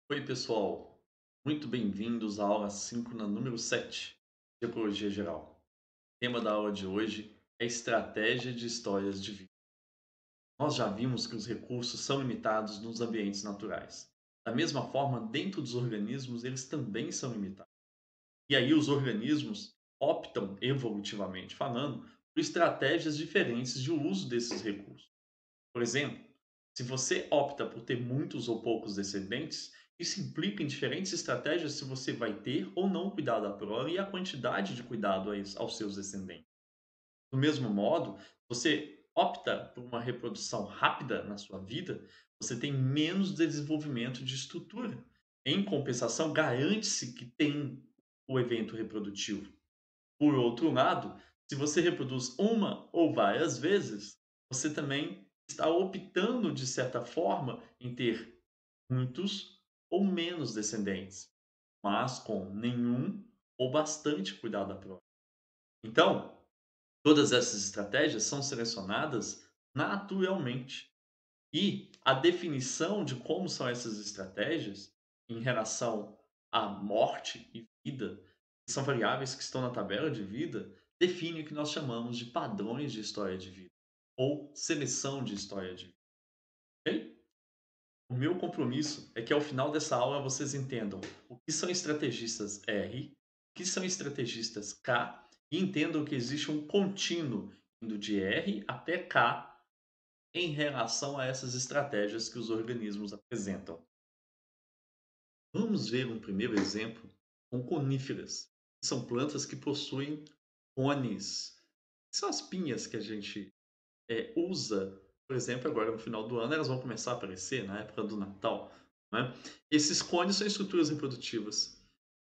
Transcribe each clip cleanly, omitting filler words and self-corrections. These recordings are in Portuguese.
Oi, pessoal. Muito bem-vindos à aula síncrona número 7 de Ecologia Geral. O tema da aula de hoje é estratégia de histórias de vida. Nós já vimos que os recursos são limitados nos ambientes naturais. Da mesma forma, dentro dos organismos, eles também são limitados. E aí os organismos optam, evolutivamente falando, por estratégias diferentes de uso desses recursos. Por exemplo, se você opta por ter muitos ou poucos descendentes, isso implica em diferentes estratégias se você vai ter ou não cuidado da prole e a quantidade de cuidado aos seus descendentes. Do mesmo modo, você opta por uma reprodução rápida na sua vida, você tem menos desenvolvimento de estrutura. Em compensação, garante-se que tem o evento reprodutivo. Por outro lado, se você reproduz uma ou várias vezes, você também está optando, de certa forma, em ter muitos ou menos descendentes, mas com nenhum ou bastante cuidado da prole. Então, todas essas estratégias são selecionadas naturalmente. E a definição de como são essas estratégias em relação à morte e vida, que são variáveis que estão na tabela de vida, define o que nós chamamos de padrões de história de vida ou seleção de história de vida. Ok? O meu compromisso é que ao final dessa aula vocês entendam o que são estrategistas R, o que são estrategistas K e entendam que existe um contínuo indo de R até K em relação a essas estratégias que os organismos apresentam. Vamos ver um primeiro exemplo com coníferas. São plantas que possuem cones. São as pinhas que a gente usa, por exemplo, agora no final do ano, elas vão começar a aparecer na época do Natal. Né? Esses cones são estruturas reprodutivas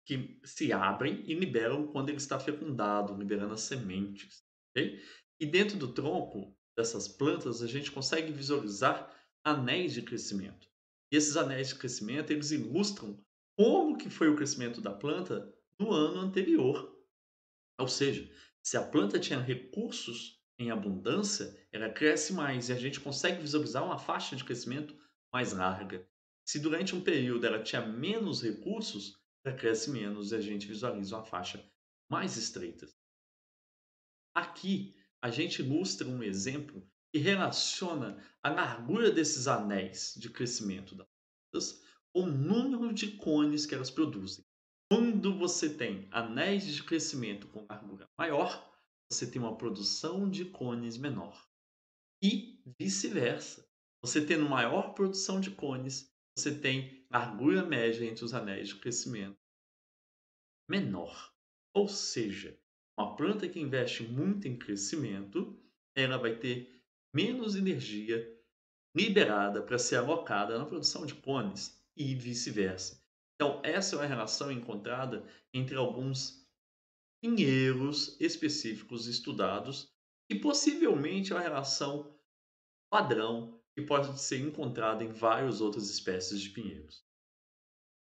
que se abrem e liberam quando ele está fecundado, liberando as sementes. Ok? E dentro do tronco dessas plantas, a gente consegue visualizar anéis de crescimento. E esses anéis de crescimento, eles ilustram como que foi o crescimento da planta no ano anterior. Ou seja, se a planta tinha recursos em abundância, ela cresce mais e a gente consegue visualizar uma faixa de crescimento mais larga. Se durante um período ela tinha menos recursos, ela cresce menos e a gente visualiza uma faixa mais estreita. Aqui a gente ilustra um exemplo que relaciona a largura desses anéis de crescimento das plantas com o número de cones que elas produzem. Quando você tem anéis de crescimento com largura maior, você tem uma produção de cones menor. E vice-versa. Você tendo maior produção de cones, você tem largura média entre os anéis de crescimento menor. Ou seja, uma planta que investe muito em crescimento, ela vai ter menos energia liberada para ser alocada na produção de cones e vice-versa. Então, essa é uma relação encontrada entre alguns pinheiros específicos estudados e possivelmente é uma relação padrão que pode ser encontrada em várias outras espécies de pinheiros.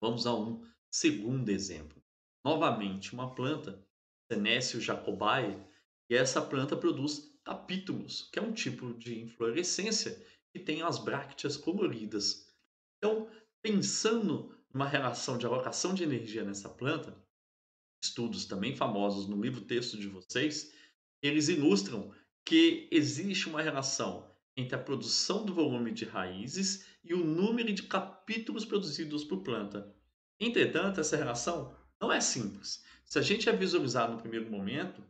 Vamos a um segundo exemplo. Novamente, uma planta, Senecio jacobae, e essa planta produz capítulos, que é um tipo de inflorescência que tem as brácteas coloridas. Então, pensando numa relação de alocação de energia nessa planta, estudos também famosos no livro texto de vocês, eles ilustram que existe uma relação entre a produção do volume de raízes e o número de capítulos produzidos por planta. Entretanto, essa relação não é simples. Se a gente a visualizar no primeiro momento,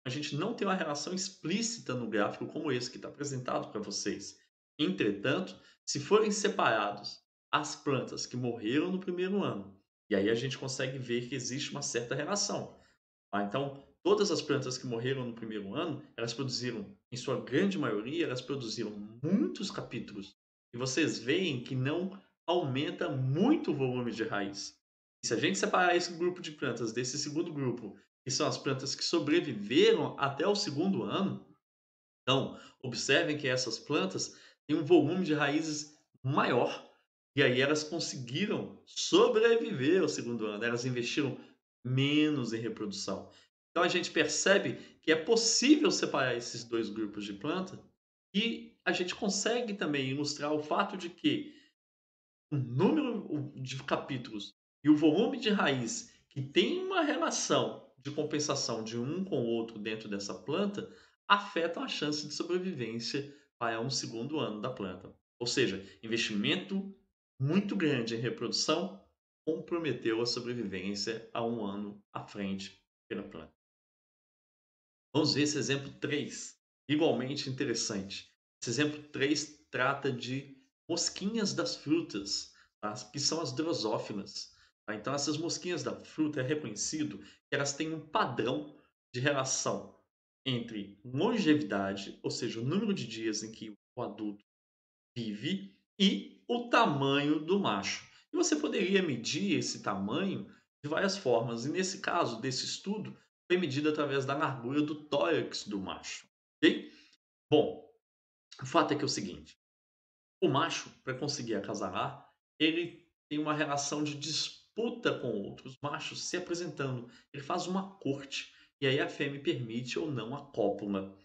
a gente não tem uma relação explícita no gráfico como esse que está apresentado para vocês. Entretanto, se forem separados as plantas que morreram no primeiro ano, e aí a gente consegue ver que existe uma certa relação. Tá? Então, todas as plantas que morreram no primeiro ano, elas produziram, em sua grande maioria, elas produziram muitos capítulos. E vocês veem que não aumenta muito o volume de raiz. E se a gente separar esse grupo de plantas desse segundo grupo, que são as plantas que sobreviveram até o segundo ano, então observem que essas plantas têm um volume de raízes maior. E aí elas conseguiram sobreviver ao segundo ano. Elas investiram menos em reprodução. Então a gente percebe que é possível separar esses dois grupos de planta e a gente consegue também ilustrar o fato de que de capítulos e o volume de raiz que tem uma relação de compensação de um com o outro dentro dessa planta, afetam a chance de sobrevivência para um segundo ano da planta. Ou seja, investimento muito grande em reprodução comprometeu a sobrevivência a um ano à frente pela planta. Vamos ver esse exemplo 3, igualmente interessante. Esse exemplo 3 trata de mosquinhas das frutas, tá? Que são as drosófilas. Tá? Então, essas mosquinhas da fruta é reconhecido que elas têm um padrão de relação entre longevidade, ou seja, o número de dias em que o adulto vive, e o tamanho do macho. E você poderia medir esse tamanho de várias formas, e nesse caso desse estudo, foi medido através da largura do tórax do macho. Ok? Bom, o fato é que é o seguinte: o macho, para conseguir acasalar, ele tem uma relação de disputa com outros machos se apresentando. Ele faz uma corte, e aí a fêmea permite ou não a cópula.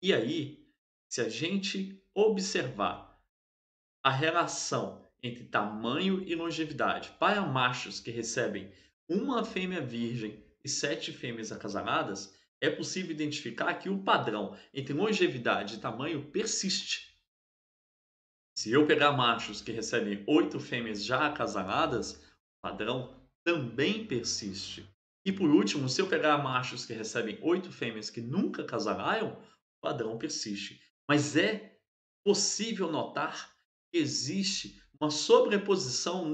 E aí, se a gente observar a relação entre tamanho e longevidade para machos que recebem uma fêmea virgem e 7 fêmeas acasaladas, é possível identificar que o padrão entre longevidade e tamanho persiste. Se eu pegar machos que recebem 8 fêmeas já acasaladas, o padrão também persiste. E por último, se eu pegar machos que recebem 8 fêmeas que nunca casalaram, o padrão persiste. Mas é possível notar que existe uma sobreposição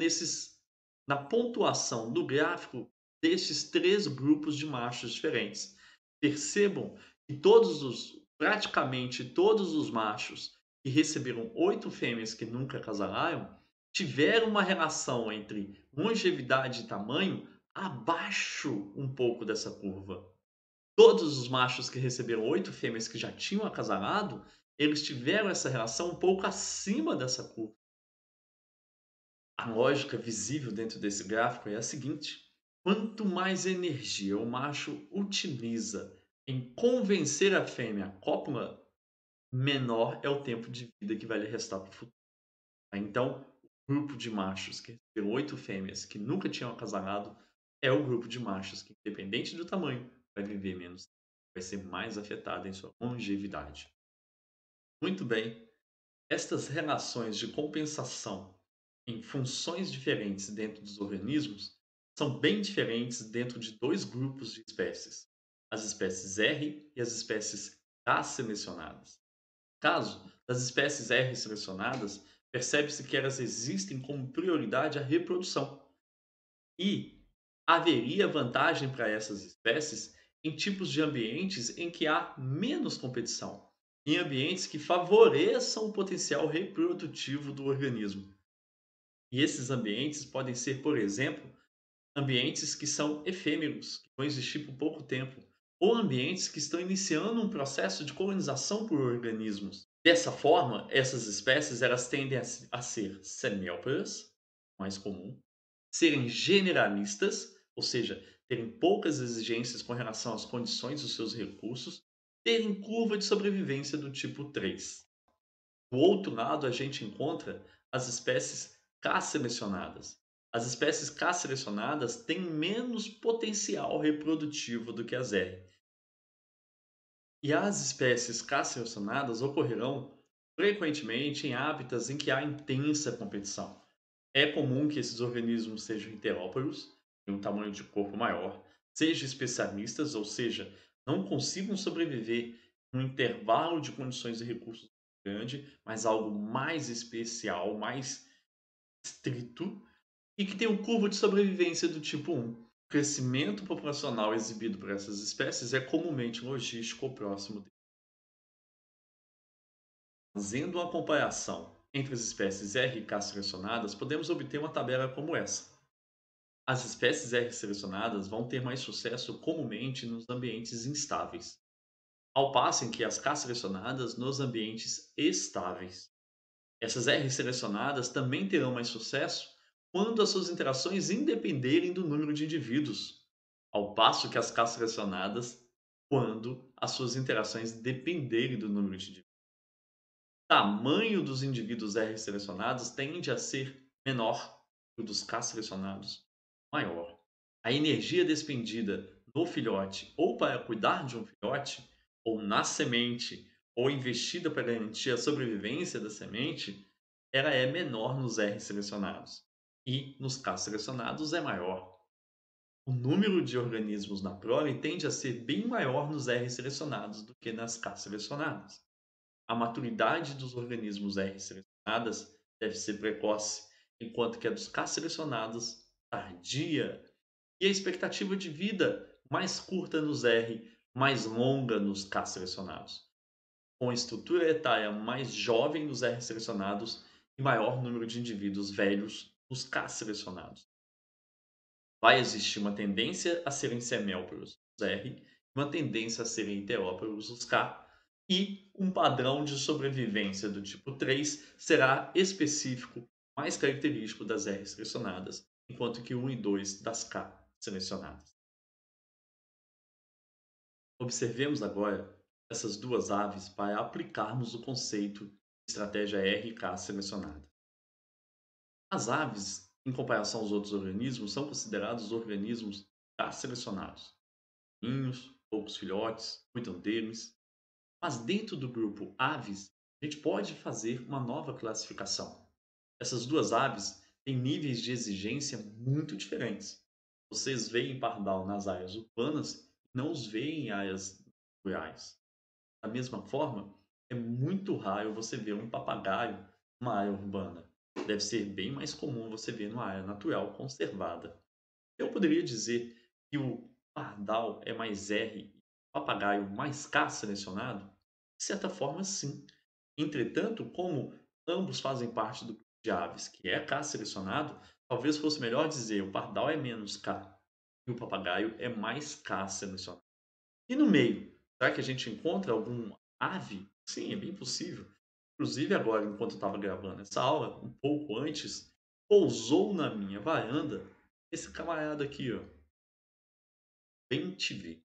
na pontuação do gráfico destes 3 grupos de machos diferentes. Percebam que praticamente todos os machos que receberam 8 fêmeas que nunca casalaram, tiveram uma relação entre longevidade e tamanho abaixo um pouco dessa curva. Todos os machos que receberam 8 fêmeas que já tinham acasalado, eles tiveram essa relação um pouco acima dessa curva. A lógica visível dentro desse gráfico é a seguinte: quanto mais energia o macho utiliza em convencer a fêmea a cópula, menor é o tempo de vida que vai lhe restar para o futuro. Tá? Então, o grupo de machos que receberam 8 fêmeas que nunca tinham acasalado é o grupo de machos que, independente do tamanho, vai viver menos, vai ser mais afetado em sua longevidade. Muito bem, estas relações de compensação em funções diferentes dentro dos organismos são bem diferentes dentro de dois grupos de espécies: as espécies R e as espécies K selecionadas. Caso das espécies R selecionadas, percebe-se que elas existem como prioridade à reprodução e haveria vantagem para essas espécies em tipos de ambientes em que há menos competição, em ambientes que favoreçam o potencial reprodutivo do organismo. E esses ambientes podem ser, por exemplo, ambientes que são efêmeros, que vão existir por pouco tempo, ou ambientes que estão iniciando um processo de colonização por organismos. Dessa forma, essas espécies elas tendem a ser semióparas, mais comum, serem generalistas, ou seja, terem poucas exigências com relação às condições dos seus recursos, terem curva de sobrevivência do tipo 3. Do outro lado, a gente encontra as espécies K-selecionadas. As espécies K-selecionadas têm menos potencial reprodutivo do que as R. E as espécies K-selecionadas ocorrerão frequentemente em hábitats em que há intensa competição. É comum que esses organismos sejam heteróporos, tenham um tamanho de corpo maior, sejam especialistas, ou seja, não consigam sobreviver num intervalo de condições e recursos grande, mas algo mais especial, mais estrito, e que tenham curva de sobrevivência do tipo 1. O crescimento populacional exibido por essas espécies é comumente logístico ou próximo dele. Fazendo uma comparação entre as espécies R e K selecionadas, podemos obter uma tabela como essa. As espécies R selecionadas vão ter mais sucesso comumente nos ambientes instáveis, ao passo em que as K selecionadas nos ambientes estáveis. Essas R selecionadas também terão mais sucesso quando as suas interações independerem do número de indivíduos, ao passo que as K selecionadas quando as suas interações dependerem do número de indivíduos. O tamanho dos indivíduos R selecionados tende a ser menor o dos K selecionados maior. A energia despendida no filhote ou para cuidar de um filhote, ou na semente, ou investida para garantir a sobrevivência da semente, ela é menor nos R selecionados. E nos K selecionados é maior. O número de organismos na prole tende a ser bem maior nos R selecionados do que nas K selecionadas. A maturidade dos organismos R selecionadas deve ser precoce, enquanto que a dos K selecionados tardia. E a expectativa de vida mais curta nos R, mais longa nos K selecionados, com estrutura etária mais jovem nos R selecionados e maior número de indivíduos velhos nos K selecionados. Vai existir uma tendência a serem semélporos os R, uma tendência a serem heteróporos os K, e um padrão de sobrevivência do tipo 3 será específico, mais característico das R selecionadas, enquanto que 1 e 2 das K selecionadas. Observemos agora essas duas aves para aplicarmos o conceito de estratégia R e K selecionada. As aves, em comparação aos outros organismos, são considerados organismos K selecionados. Ninhos, poucos filhotes, cuidam deles. Mas dentro do grupo aves, a gente pode fazer uma nova classificação. Essas duas aves têm níveis de exigência muito diferentes. Vocês veem pardal nas áreas urbanas e não os veem em áreas rurais. Da mesma forma, é muito raro você ver um papagaio numa área urbana. Deve ser bem mais comum você ver numa área natural conservada. Eu poderia dizer que o pardal é mais R e o papagaio mais K selecionado? De certa forma, sim. Entretanto, como ambos fazem parte do grupo de aves que é K selecionado, talvez fosse melhor dizer o pardal é menos K e o papagaio é mais K selecionado. E no meio, será que a gente encontra algum ave? Sim, é bem possível. Inclusive agora, enquanto eu estava gravando essa aula, um pouco antes, pousou na minha varanda esse camarada aqui, ó, bem-te-vi.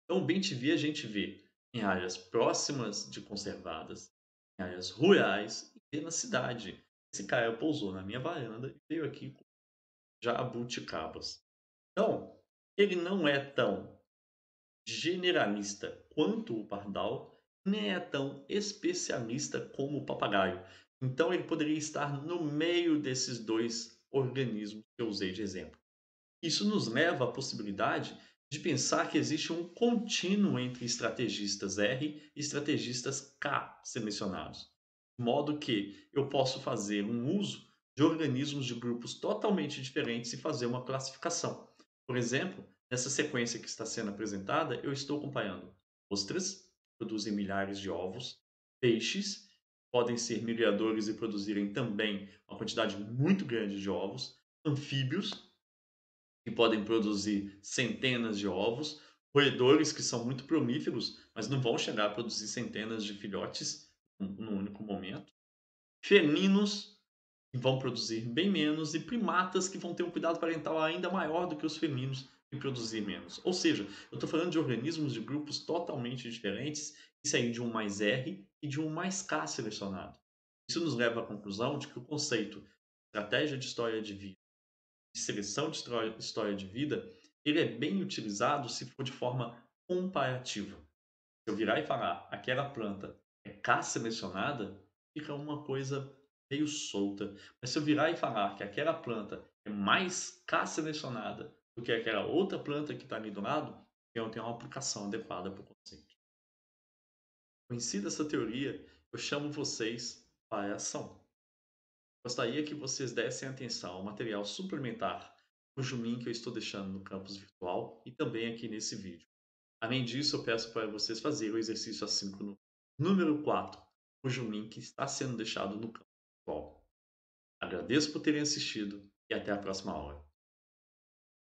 Então, bem-te-vi a gente vê em áreas próximas de conservadas, em áreas rurais e na cidade. Esse cara pousou na minha varanda e veio aqui com jabuticabas. Então, ele não é tão generalista quanto o pardal, nem é tão especialista como o papagaio. Então, ele poderia estar no meio desses dois organismos que eu usei de exemplo. Isso nos leva à possibilidade de pensar que existe um contínuo entre estrategistas R e estrategistas K selecionados, de modo que eu posso fazer um uso de organismos de grupos totalmente diferentes e fazer uma classificação. Por exemplo, nessa sequência que está sendo apresentada, eu estou acompanhando ostras, que produzem milhares de ovos, peixes, podem ser migradores e produzirem também uma quantidade muito grande de ovos, anfíbios, que podem produzir centenas de ovos, roedores que são muito prolíferos, mas não vão chegar a produzir centenas de filhotes num único momento, felinos que vão produzir bem menos e primatas que vão ter um cuidado parental ainda maior do que os felinos e produzir menos. Ou seja, eu estou falando de organismos de grupos totalmente diferentes, isso aí de um mais R e de um mais K selecionado. Isso nos leva à conclusão de que o conceito estratégia de história de vida de seleção de história de vida, ele é bem utilizado se for de forma comparativa. Se eu virar e falar aquela planta é K selecionada, fica uma coisa meio solta. Mas se eu virar e falar que aquela planta é mais K selecionada do que aquela outra planta que está ali do lado, eu tenho uma aplicação adequada para o conceito. Conhecida essa teoria, eu chamo vocês para a ação. Gostaria que vocês dessem atenção ao material suplementar, cujo link eu estou deixando no campus virtual e também aqui nesse vídeo. Além disso, eu peço para vocês fazerem o exercício assíncrono número 4, cujo link está sendo deixado no campus virtual. Agradeço por terem assistido e até a próxima aula.